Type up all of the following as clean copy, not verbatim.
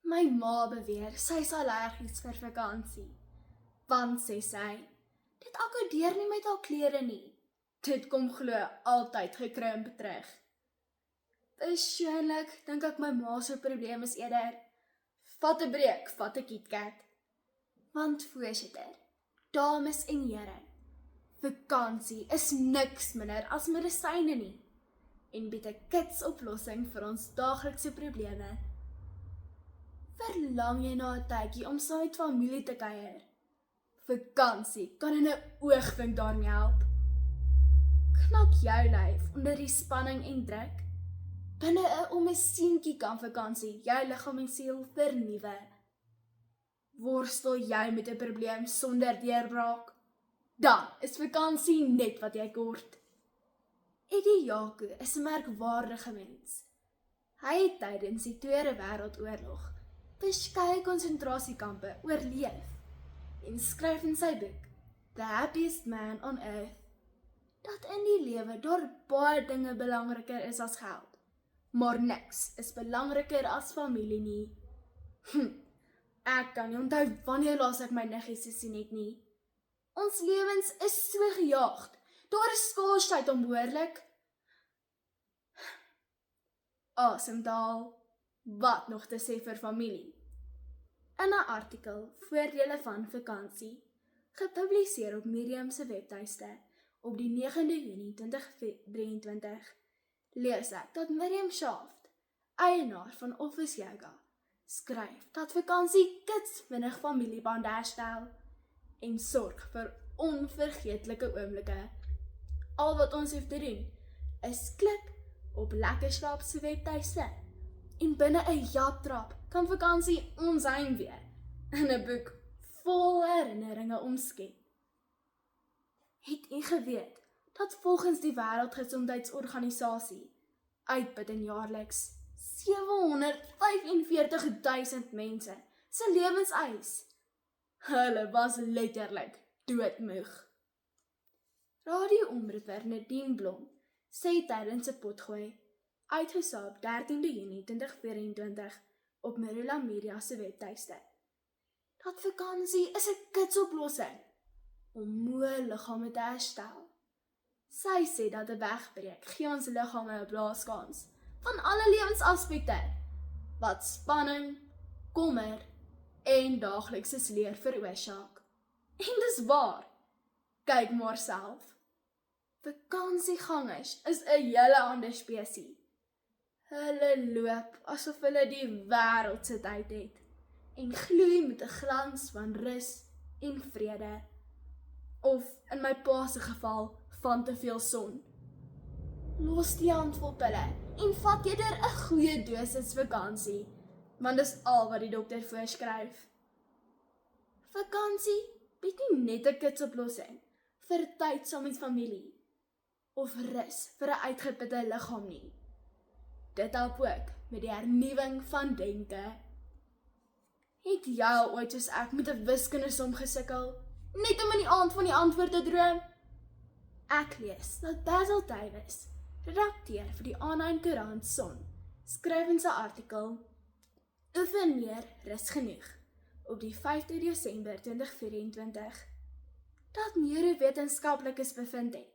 My ma beweer, sy is allergies vir vakansie. Want, sê sy, dit akkoordeer nie met haar klere nie. Dit kom glo altyd gekrimp terug. Persoonlik dink ek my ma se probleem is eerder, vat 'n breek, vat 'n KitKat. Want voorsitter, dames en here, vakansie is niks minder as medisyne nie en bied 'n kitsoplossing vir ons daaglikse probleme. Verlang jy na 'n tydjie om saam met familie te kuier? Vakansie kan in 'n oogwink daarmee help. Knak jou lyf onder die spanning en druk? Binne 'n ommesientjie kan vakansie jou liggaam en siel vernuwe. Worstel jy met 'n probleem sonder deurbraak? Dan is vakansie net wat jy kort. Eddie Jaco is 'n merkwaardige mens. Hy het tydens die Tweede Wêreldoorlog verskeie konsentrasiekampe oorleef en skryf in sy boek The Happiest Man on Earth dat in die lewe daar baie dinge belangriker is as geld, maar niks is belangriker as familie nie. Ek kan nie onthou wanneer laas ek my niggies gesien het nie. Ons lewens is so gejaagd, daar is skaarsheid onbehoorlik. Asemhaal, wat nog te sê vir familie? In 'n artikel Voordele van vakansie, gepubliseer op Miriam se webtuiste op die 9de Junie 2023, lees ek dat Miriam Shaft, eienaar van Office Yoga, skryf dat vakansie kitsvinnig familiebande herstel en sorg vir onvergeetlike oomblikke. Al wat ons hoef te doen, is klik op Lekker Slaap se webtuiste en binne 'n japtrap kan vakansie ons heimwee in 'n boek vol herinneringe omskep. Het u geweet dat volgens die Wêreldgesondheidsorganisasie uitputting jaarliks 745.000 mense se lewens eis? Hulle was letterlik doodmoeg. Radio-omroeper Nadine Blom sê tydens 'n potgooi, uitgesaai op 13de Junie 2024 op Marula Media se webtuiste, dat vakansie is 'n kitsoplossing om moe liggame te herstel. Sy sê dat 'n wegbreek gee ons liggame 'n blaaskans van alle lewensaspekte wat spanning, kommer en daaglikse sleer veroorsaak. En dis waar. Kyk maar self. Vakansiegangers is 'n hele ander spesie. Hulle loop asof hulle die wêreld se tyd het en gloei met 'n glans van rus en vrede. Of in my pa se geval van te veel son. Los die handvol pille en vat eerder 'n goeie dosis vakansie, want dis al wat die dokter voorskryf. Vakansie bied nie net 'n kitsoplossing vir tyd saam met familie of rus vir 'n uitgeputte liggaam nie. Dit help ook met die hernuwing van denke. Het jy al ooit soos ek met 'n wiskundesom gesukkel, net om in die aand van die antwoord te droom? Ek lees dat Basil Davis, redakteur vir die Aanlyn Koerant Son, skryf in sy artikel Oefen meer, rus genoeg op die 5de Desember 2024 dat neurowetenskaplikes bevind het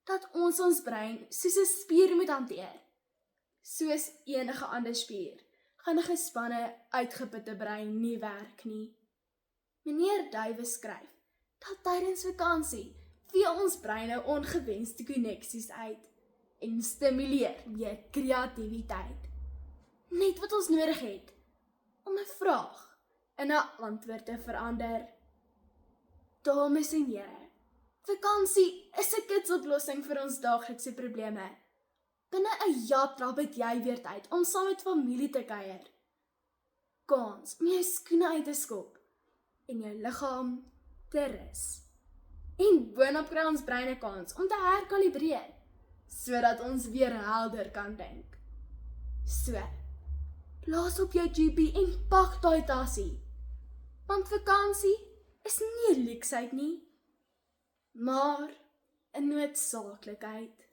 dat ons brein soos 'n spier moet hanteer. Soos enige ander spier gaan 'n gespanne, uitgeputte brein nie werk nie. Meneer Davis skryf dat tydens vakansie vee ons breine ongewenste koneksies uit en stimuleer weer kreatiwiteit. Net wat ons nodig het om 'n vraag in 'n antwoord te verander. Dames en here, vakansie is 'n kitsoplossing vir ons daaglikse probleme. Binne 'n japtrap het jy weer tyd om saam met familie te kuier. Kans om jou skoene uit te skop en jou liggaam te rus. En boonop kry ons brein 'n kans om te herkalibreer, sodat ons weer helder kan dink. So, blaas op jou GP en pak daai tassie. Want vakansie is nie 'n luksheid nie, maar 'n noodsaaklikheid.